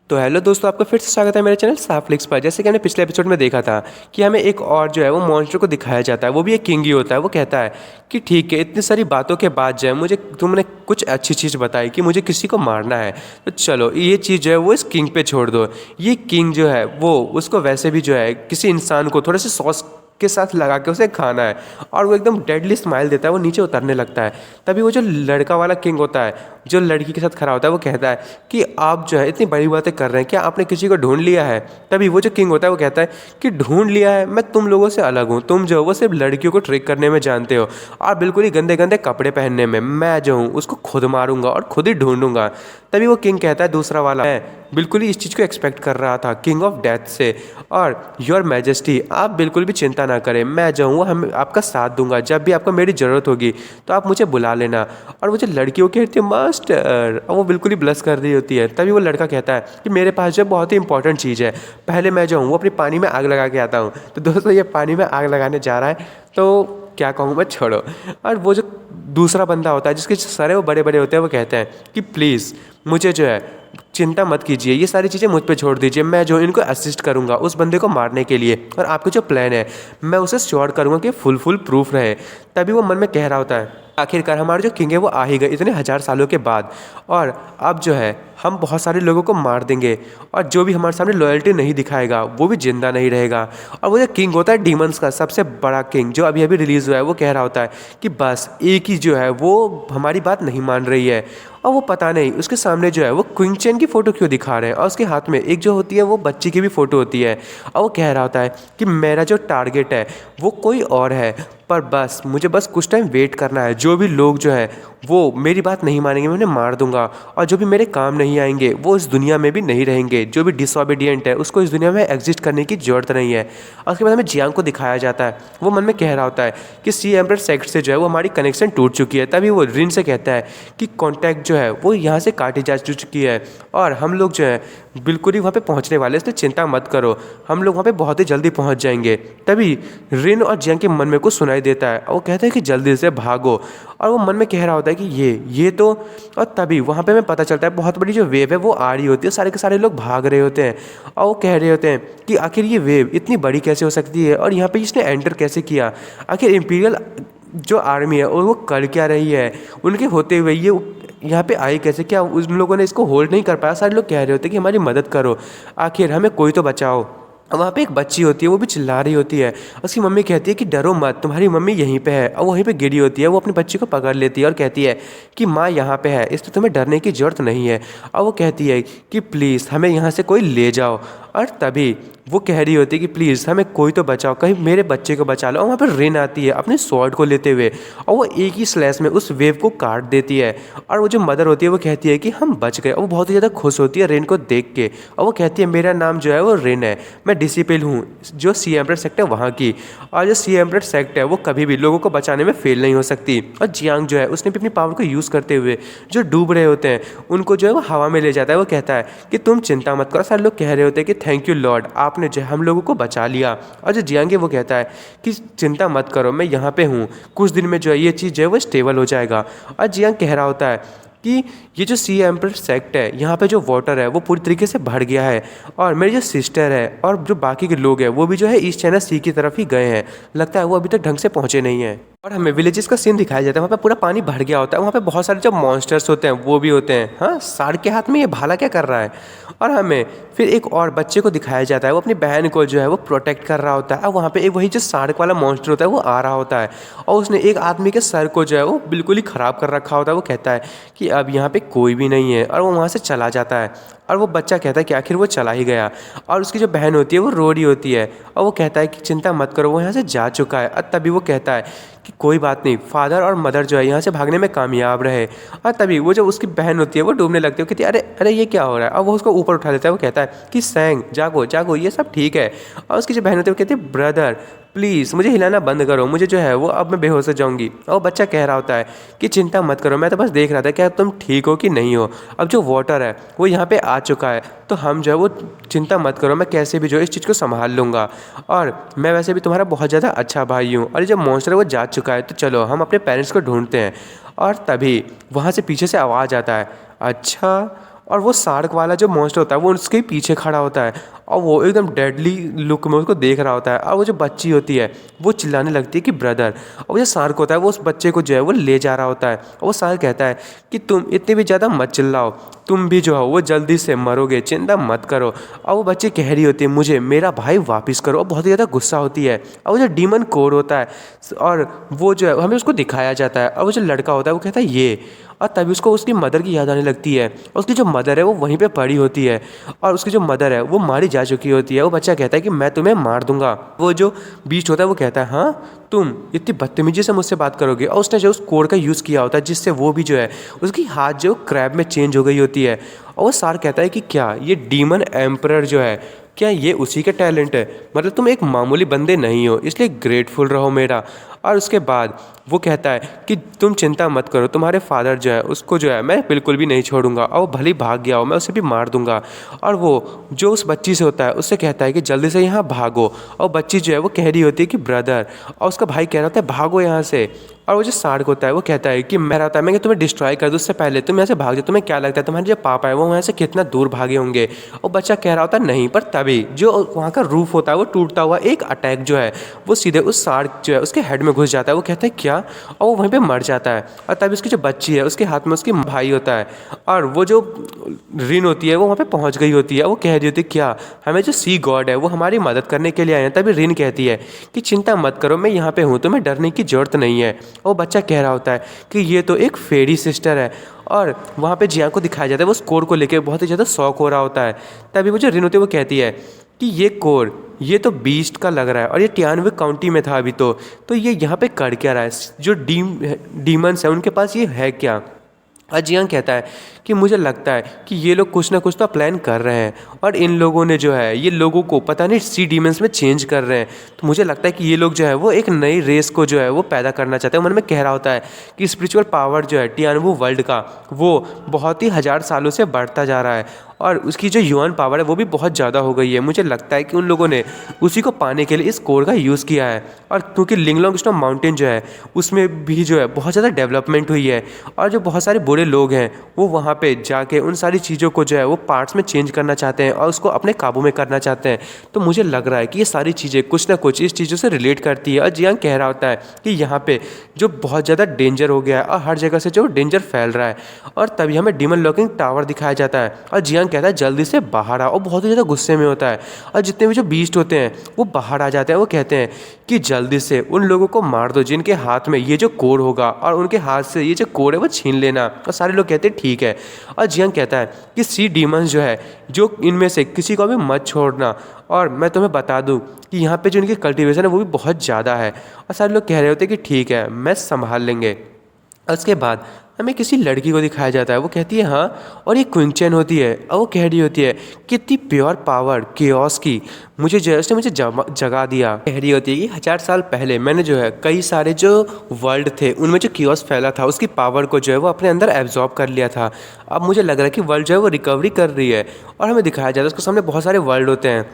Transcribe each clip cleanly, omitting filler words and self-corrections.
तो हेलो दोस्तों, आपका फिर से स्वागत है मेरे चैनल साफ्लिक्स पर। जैसे कि हमने पिछले एपिसोड में देखा था कि हमें एक और जो है वो मॉन्स्टर को दिखाया जाता है, वो भी एक किंग ही होता है। वो कहता है कि ठीक है, इतनी सारी बातों के बाद जो है मुझे तुमने कुछ अच्छी चीज़ बताई कि मुझे किसी को मारना है, तो चलो ये चीज़ जो है वो इस किंग पे छोड़ दो। ये किंग जो है वो उसको वैसे भी जो है किसी इंसान को थोड़े से सॉस के साथ लगा के उसे खाना है, और वो एकदम डेडली स्माइल देता है, वो नीचे उतरने लगता है। तभी वो जो लड़का वाला किंग होता है जो लड़की के साथ खड़ा होता है, वो कहता है कि आप जो है इतनी बड़ी बातें कर रहे हैं, क्या आपने किसी को ढूंढ लिया है? तभी वो जो किंग होता है वो कहता है कि ढूंढ लिया है, मैं तुम लोगों से अलग हूँ। तुम जो हो वो सिर्फ लड़कियों को ट्रिक करने में जानते हो, और बिल्कुल ही गंदे गंदे कपड़े पहनने में। मैं जो हूँ उसको खुद मारूंगा और खुद ही ढूंढूंगा। तभी वो किंग कहता है, दूसरा वाला, मैं बिल्कुल ही इस चीज़ को एक्सपेक्ट कर रहा था किंग ऑफ डेथ से, और योर मैजेस्टी आप बिल्कुल भी चिंता ना करें, मैं जो हूँ हम आपका साथ दूंगा। जब भी आपको मेरी ज़रूरत होगी तो आप मुझे बुला लेना। और वो जो लड़कियों कहती है मास्टर, वो बिल्कुल ही ब्लश कर रही होती है। तभी वो लड़का कहता है कि मेरे पास जो बहुत ही इंपॉर्टेंट चीज़ है, पहले मैं जो हूँ वो अपनी पानी में आग लगा के आता हूँ। तो दोस्तों ये पानी में आग लगाने जा रहा है, तो क्या कहूँ मैं, छोड़ो। और वो जो दूसरा बंदा होता है जिसके सर है वो बड़े बड़े होते हैं, वो कहते हैं कि प्लीज़ मुझे जो है चिंता मत कीजिए, ये सारी चीज़ें मुझ पे छोड़ दीजिए, मैं जो इनको असिस्ट करूंगा उस बंदे को मारने के लिए, और आपका जो प्लान है मैं उसे श्योर करूंगा कि फुल प्रूफ रहे। तभी वो मन में कह रहा होता है, आखिरकार हमारे जो किंग है वो आ ही गए इतने हज़ार सालों के बाद, और अब जो है हम बहुत सारे लोगों को मार देंगे, और जो भी हमारे सामने लॉयल्टी नहीं दिखाएगा वो भी जिंदा नहीं रहेगा। और वो जो किंग होता है डीमंस का सबसे बड़ा किंग, जो अभी अभी रिलीज़ हुआ है, वो कह रहा होता है कि बस एक ही जो है वो हमारी बात नहीं मान रही है, और वो पता नहीं उसके सामने जो है वो क्वीन चेन की फ़ोटो क्यों दिखा रहे हैं, और उसके हाथ में एक जो होती है वो बच्ची की भी फ़ोटो होती है। और वो कह रहा होता है कि मेरा जो टारगेट है वो कोई और है, पर बस मुझे बस कुछ टाइम वेट करना है। जो भी लोग जो है वो मेरी बात नहीं मानेंगे मैं उन्हें मार दूंगा, और जो भी मेरे काम नहीं आएंगे वो इस दुनिया में भी नहीं रहेंगे। जो भी डिसओबीडियंट है उसको इस दुनिया में एग्जिस्ट करने की ज़रूरत नहीं है। और उसके बाद हमें जियांग को दिखाया जाता है, वो मन में कह रहा होता है कि सी एम्परर सेक्ट से जो है वो हमारी कनेक्शन टूट चुकी है। तभी वो रिन से कहता है कि कॉन्टैक्ट जो है वो यहाँ से काटी जा चुकी है, और हम लोग जो है बिल्कुल ही वहाँ पे पहुँचने वाले, इसलिए चिंता मत करो, हम लोग वहाँ पे बहुत ही जल्दी पहुँच जाएंगे। तभी रिन और जियांग के मन में कुछ सुनाई देता है, और वो कहता है कि जल्दी से भागो। और वो मन में कह रहा होता है कि ये तो, और तभी वहाँ पे हमें पता चलता है बहुत बड़ी जो वेव है वो आ रही होती है, सारे के सारे लोग भाग रहे होते हैं, और वो कह रहे होते हैं कि आखिर ये वेव इतनी बड़ी कैसे हो सकती है, और यहाँ पे इसने एंटर कैसे किया, आखिर इंपीरियल जो आर्मी है और वो कर क्या रही है, उनके होते हुए ये यहाँ पे आई कैसे, क्या उन लोगों ने इसको होल्ड नहीं कर पाया? सारे लोग कह रहे होते हैं कि हमारी मदद करो, आखिर हमें कोई तो बचाओ। वहाँ पे एक बच्ची होती है, वो भी चिल्ला रही होती है, उसकी मम्मी कहती है कि डरो मत, तुम्हारी मम्मी यहीं पे है। और वहीं पे गिरी होती है, वो अपनी बच्ची को पकड़ लेती है और कहती है कि माँ यहाँ पे है, इसलिए तुम्हें डरने की ज़रूरत नहीं है। और वो कहती है कि प्लीज़ हमें यहाँ से कोई ले जाओ। और तभी वो कह रही होती है कि प्लीज़ हमें कोई तो बचाओ, कहीं मेरे बच्चे को बचा लो। और वहाँ पर रिन आती है अपने स्वॉर्ड को लेते हुए, और वो एक ही स्लैश में उस वेव को काट देती है। और वो जो मदर होती है वो कहती है कि हम बच गए, और वो बहुत ही ज़्यादा खुश होती है रिन को देख के, और वो कहती है मेरा नाम जो है वो रिन है, मैं डिसिपल हूँ जो सी एम्परर सेक्ट है वहाँ की, और जो सी एम्परर सेक्ट है वो कभी भी लोगों को बचाने में फेल नहीं हो सकती। और जियांग जो है उसने भी अपनी पावर को यूज़ करते हुए जो डूब रहे होते हैं उनको जो है वो हवा में ले जाता है। वो कहता है कि तुम चिंता मत करो। सारे लोग कह रहे होते हैं कि थैंक यू लॉर्ड, आपने जो है हम लोगों को बचा लिया। और जो जियांग है वो कहता है कि चिंता मत करो, मैं यहाँ पे हूँ, कुछ दिन में जो है ये चीज़ जो है वो स्टेबल हो जाएगा। और जियांग कह रहा होता है कि ये जो सी एम्परर सेक्ट है यहाँ पे जो वाटर है वो पूरी तरीके से भर गया है, और मेरी जो सिस्टर है और जो बाकी के लोग हैं वो भी जो है ईस्ट चाइना सी की तरफ ही गए हैं, लगता है वो अभी तक ढंग से पहुँचे नहीं हैं। और हमें विलेजेस का सीन दिखाया जाता है, वहाँ पे पूरा पानी भर गया होता है, वहाँ पे बहुत सारे जो मॉन्स्टर्स होते हैं वो भी होते हैं। हाँ, सार्क के हाथ में ये भाला क्या कर रहा है? और हमें फिर एक और बच्चे को दिखाया जाता है, वो अपनी बहन को जो है वो प्रोटेक्ट कर रहा होता है, और वहाँ पे एक वही जो सार्क वाला मॉन्स्टर होता है वो आ रहा होता है, और उसने एक आदमी के सर को जो है वो बिल्कुल ही ख़राब कर रखा होता है। वो कहता है कि अब यहाँ पे कोई भी नहीं है, और वो वहाँ से चला जाता है। और वो बच्चा कहता है कि आखिर वो चला ही गया, और उसकी जो बहन होती है वो रो रही होती है, और वो कहता है कि चिंता मत करो, वो यहाँ से जा चुका है। और तभी वो कहता है कि कोई बात नहीं, फादर और मदर जो है यहाँ से भागने में कामयाब रहे। और तभी वो जो उसकी बहन होती है वो डूबने लगती है, वो कहती है अरे अरे ये क्या हो रहा है? और वो उसको ऊपर उठा लेता है, वो कहता है कि सैंग जागो जागो, ये सब ठीक है। और उसकी जो बहन होती है वो कहती है ब्रदर प्लीज़ मुझे हिलाना बंद करो, मुझे जो है वो अब मैं बेहोश हो जाऊंगी। और वो बच्चा कह रहा होता है कि चिंता मत करो, मैं तो बस देख रहा था कि तुम ठीक हो कि नहीं हो। अब जो वाटर है वो यहाँ पे आ चुका है, तो हम जो है वो चिंता मत करो, मैं कैसे भी जो इस चीज़ को संभाल लूँगा, और मैं वैसे भी तुम्हारा बहुत ज़्यादा अच्छा भाई हूँ। और जो मॉन्स्टर है वो जा चुका है, तो चलो हम अपने पेरेंट्स को ढूंढते हैं। और तभी वहाँ से पीछे से आवाज़ आता है, अच्छा और वो शार्क वाला जो मॉन्स्टर होता है वो उसके पीछे खड़ा होता है और वो एकदम डेडली लुक में उसको देख रहा होता है। और वो जो बच्ची होती है वो चिल्लाने लगती है कि ब्रदर। और वो जो शार्क होता है वो उस बच्चे को जो है वो ले जा रहा होता है और वो शार्क कहता है कि तुम इतने भी ज़्यादा मत चिल्लाओ, तुम भी जो हो वो जल्दी से मरोगे, चिंता मत करो। और वो बच्ची कह रही होती है मुझे मेरा भाई वापस करो, और बहुत ही ज़्यादा गुस्सा होती है। और वो जो डीमन कोड होता है और वो जो है हमें उसको दिखाया जाता है, और वो जो लड़का होता है वो कहता है ये। और तभी उसको उसकी मदर की याद आने लगती है, और उसकी जो मदर है वो वहीं पे पड़ी होती है, और उसकी जो मदर है वो मारी जा चुकी होती है। वो बच्चा कहता है कि मैं तुम्हें मार दूंगा। वो जो बीस्ट होता है वो कहता है हाँ तुम इतनी बदतमीजी से मुझसे बात करोगे। और उसने जो उस कोड का यूज़ किया होता है जिससे वो भी जो है उसकी हाथ जो क्रैब में चेंज हो गई होती है। और वो सार कहता है कि क्या ये डीमन एम्परर जो है क्या ये उसी के टैलेंट है, मतलब तुम एक मामूली बंदे नहीं हो, इसलिए ग्रेटफुल रहो मेरा। और उसके बाद वो कहता है कि तुम चिंता मत करो, तुम्हारे फादर जो है उसको जो है मैं बिल्कुल भी नहीं छोड़ूंगा, और वो भले ही भाग गया हो मैं उसे भी मार दूंगा। और वो जो उस बच्ची से होता है उससे कहता है कि जल्दी से यहाँ भागो। और बच्ची जो है वो कह रही होती है कि ब्रदर, और उसका भाई कह रहा होता है भागो यहाँ से। और वो जो शार्क होता है वो कहता है कि मैं रहता है मैं कि तुम्हें डिस्ट्रॉय कर दूँ, उससे पहले तुम यहाँ से भाग जाओ। तुम्हें क्या लगता है तुम्हारे जो पापा है वो वहाँ से कितना दूर भागे होंगे। और बच्चा कह रहा होता है नहीं, पर तभी जो वहाँ का रूफ होता है वो टूटता हुआ एक अटैक जो है वो सीधे उस शार्क जो है उसके हेड में घुस जाता है। वो कहता है क्या, और वो वहीं पे मर जाता है। और तभी उसकी जो बच्ची है उसके हाथ में उसकी भाई होता है, और वो जो रिन होती है वो वहाँ पे पहुँच गई होती है। वो कह रही होती है क्या हमें जो सी गॉड है वो हमारी मदद करने के लिए आए हैं। तभी रिन कहती है कि चिंता मत करो मैं यहाँ पे हूँ, तुम्हें डरने की ज़रूरत नहीं है। और बच्चा कह रहा होता है कि ये तो एक फेरी सिस्टर है। और वहाँ पे जियांग को दिखाया जाता है वो स्कोर को लेकर बहुत ही ज़्यादा शौक हो रहा होता है। तभी वो जो रिन होती है वो कहती है कि ये कोर ये तो बीस्ट का लग रहा है, और ये टियानवे काउंटी में था अभी तो ये यहाँ पे कर क्या रहा है, जो डीमंस है उनके पास ये है क्या। और जियांग कहता है कि मुझे लगता है कि ये लोग कुछ ना कुछ तो प्लान कर रहे हैं, और इन लोगों ने जो है ये लोगों को पता नहीं सी डीमंस में चेंज कर रहे हैं। तो मुझे लगता है कि ये लोग जो है वो एक नई रेस को जो है वो पैदा करना चाहते हैं। मन में कह रहा होता है कि स्पिरिचुअल पावर जो है टियानवू वर्ल्ड का वो बहुत ही हज़ार सालों से बढ़ता जा रहा है, और उसकी जो ह्यूमन पावर है वो भी बहुत ज़्यादा हो गई है। मुझे लगता है कि उन लोगों ने उसी को पाने के लिए इस कोर का यूज़ किया है। और क्योंकि लिंगलोंग स्नो माउंटेन जो है उसमें भी जो है बहुत ज़्यादा डेवलपमेंट हुई है, और जो बहुत सारे बुरे लोग हैं वो वहाँ पे जाके उन सारी चीज़ों को जो है वो पार्ट्स में चेंज करना चाहते हैं और उसको अपने काबू में करना चाहते हैं। तो मुझे लग रहा है कि ये सारी चीज़ें कुछ ना कुछ इस चीज़ों से रिलेट करती है। और जियांग कह रहा होता है कि यहाँ पे जो बहुत ज़्यादा डेंजर हो गया है और हर जगह से जो डेंजर फैल रहा है। और तभी हमें डीमन लॉकिंग टावर दिखाया जाता है, और जियांग कहता है जल्दी से बाहर आओ। और बहुत ही ज़्यादा गुस्से में होता है, और जितने भी जो बीस्ट होते हैं वो बाहर आ जाते हैं। वो कहते हैं कि जल्दी से उन लोगों को मार दो जिनके हाथ में ये जो कोड होगा, और उनके हाथ से ये जो कोड है वो छीन लेना। और सारे लोग कहते हैं ठीक है। और जियांग कहता है कि सी डीमंस जो है जो इनमें से किसी को भी मत छोड़ना, और मैं तुम्हें बता दूं कि यहाँ पे जो इनकी कल्टीवेशन है वो भी बहुत ज़्यादा है। और सारे लोग कह रहे होते हैं कि ठीक है मैं संभाल लेंगे। उसके बाद हमें किसी लड़की को दिखाया जाता है, वो कहती है हाँ, और ये क्विंचन होती है, और वो कह रही होती है कितनी प्योर पावर केओस की मुझे जो है उसने मुझे जगा दिया। कह रही होती है कि 1000 साल पहले मैंने जो है कई सारे जो वर्ल्ड थे उनमें जो केओस फैला था उसकी पावर को जो है वो अपने अंदर एब्जॉर्ब कर लिया था। अब मुझे लग रहा है कि वर्ल्ड जो है वो रिकवरी कर रही है, और हमें दिखाया जाता है उसके सामने बहुत सारे वर्ल्ड होते हैं।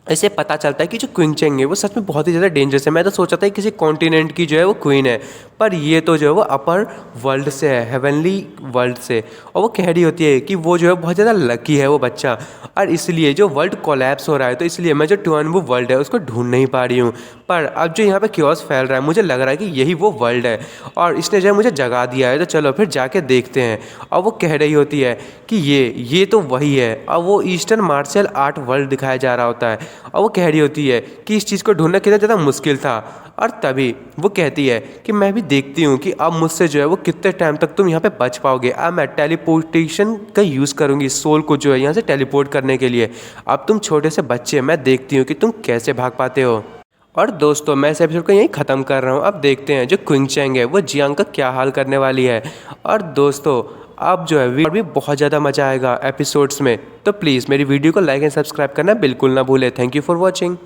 इससे पता चलता है कि जो क्विंचेंग है वो सच में बहुत ही ज़्यादा डेंजरस है। मैं तो सोचा था कि किसी कॉन्टिनेंट की जो है वो क्वीन है, पर ये तो जो है वो अपर वर्ल्ड से है, हेवनली वर्ल्ड से। और वो कह रही होती है कि वो जो है बहुत ज़्यादा लकी है वो बच्चा, और इसलिए जो वर्ल्ड कोलैप्स हो रहा है तो इसलिए मैं जो ट्वेनवू वर्ल्ड है उसको ढूंढ नहीं पा रही हूँ। पर अब जो यहाँ पे क्योस फैल रहा है मुझे लग रहा है कि यही वो वर्ल्ड है, और इसने जो है मुझे जगा दिया है, तो चलो फिर जाके देखते हैं। और वो कह रही होती है कि ये तो वही है, और वो ईस्टर्न मार्शल आर्ट वर्ल्ड दिखाया जा रहा होता है। और वो कह रही होती है कि इस चीज़ को ढूंढना कितना ज़्यादा मुश्किल था। और तभी वो कहती है कि मैं भी देखती हूँ कि अब मुझसे जो है वो कितने टाइम तक तुम यहाँ पे बच पाओगे। अब मैं टेलीपोर्टेशन का यूज़ करूँगी सोल को जो है यहाँ से टेलीपोर्ट करने के लिए। अब तुम छोटे से बच्चे, मैं देखती हूँ कि तुम कैसे भाग पाते हो। और दोस्तों मैं इस एपिसोड को यहीं ख़त्म कर रहा हूँ। अब देखते हैं जो क्विंचेंग है वो जियांग का क्या हाल करने वाली है। और दोस्तों अब जो है और भी बहुत ज़्यादा मज़ा आएगा एपिसोड्स में, तो प्लीज़ मेरी वीडियो को लाइक एंड सब्सक्राइब करना बिल्कुल ना भूलें। Thank you for watching.